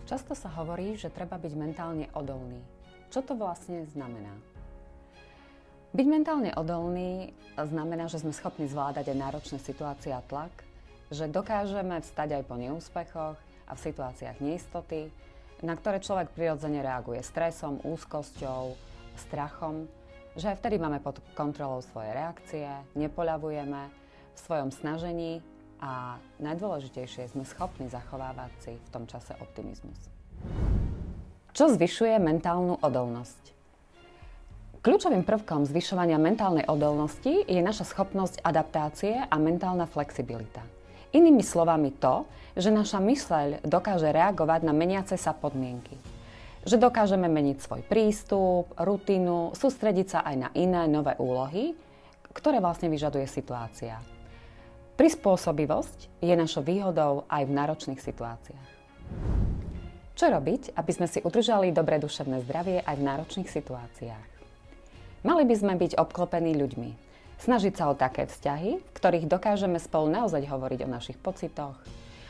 Často sa hovorí, že treba byť mentálne odolný. Čo to vlastne znamená? Byť mentálne odolný znamená, že sme schopní zvládať aj náročné situácie a tlak, že dokážeme vstať aj po neúspechoch a v situáciách neistoty, na ktoré človek prirodzene reaguje stresom, úzkosťou, strachom, že aj vtedy máme pod kontrolou svoje reakcie, nepoľavujeme v svojom snažení a najdôležitejšie sme schopní zachovávať si v tom čase optimizmus. Čo zvyšuje mentálnu odolnosť? Kľúčovým prvkom zvyšovania mentálnej odolnosti je naša schopnosť adaptácie a mentálna flexibilita. Inými slovami to, že naša myseľ dokáže reagovať na meniace sa podmienky. Že dokážeme meniť svoj prístup, rutinu, sústrediť sa aj na iné nové úlohy, ktoré vlastne vyžaduje situácia. Prispôsobivosť je našou výhodou aj v náročných situáciách. Čo robiť, aby sme si udržali dobré duševné zdravie aj v náročných situáciách? Mali by sme byť obklopení ľuďmi. Snažiť sa o také vzťahy, v ktorých dokážeme spolu naozaj hovoriť o našich pocitoch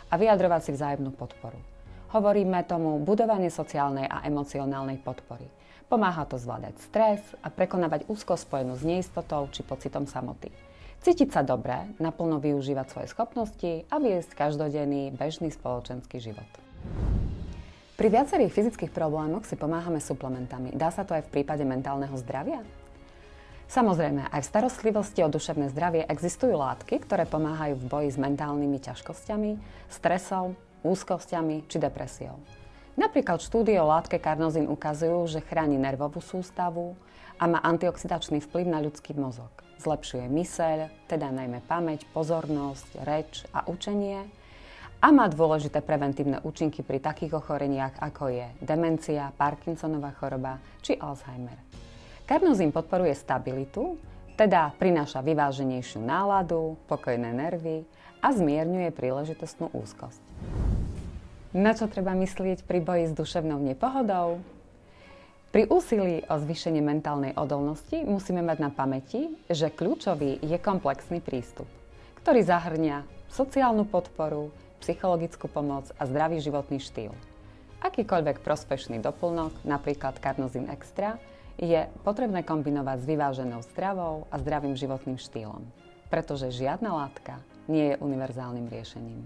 a vyjadrovať si vzájomnú podporu. Hovoríme tomu budovanie sociálnej a emocionálnej podpory. Pomáha to zvládať stres a prekonávať úzko spojenú s neistotou či pocitom samoty. Cítiť sa dobre, naplno využívať svoje schopnosti a viesť každodenný, bežný spoločenský život. Pri viacerých fyzických problémoch si pomáhame suplementami. Dá sa to aj v prípade mentálneho zdravia? Samozrejme, aj v starostlivosti o duševné zdravie existujú látky, ktoré pomáhajú v boji s mentálnymi ťažkosťami, stresom, úzkosťami či depresiou. Napríklad štúdie o látke karnozín ukazujú, že chráni nervovú sústavu a má antioxidačný vplyv na ľudský mozog. Zlepšuje myseľ, teda najmä pamäť, pozornosť, reč a učenie a má dôležité preventívne účinky pri takých ochoreniach, ako je demencia, Parkinsonova choroba či Alzheimer. Karnozín podporuje stabilitu, teda prináša vyváženejšiu náladu, pokojné nervy a zmierňuje príležitostnú úzkosť. Na čo treba myslieť pri boji s duševnou nepohodou? Pri úsilí o zvýšenie mentálnej odolnosti musíme mať na pamäti, že kľúčový je komplexný prístup, ktorý zahŕňa sociálnu podporu, psychologickú pomoc a zdravý životný štýl. Akýkoľvek prospešný doplnok, napríklad Karnozín Extra, je potrebné kombinovať s vyváženou stravou a zdravým životným štýlom, pretože žiadna látka nie je univerzálnym riešením.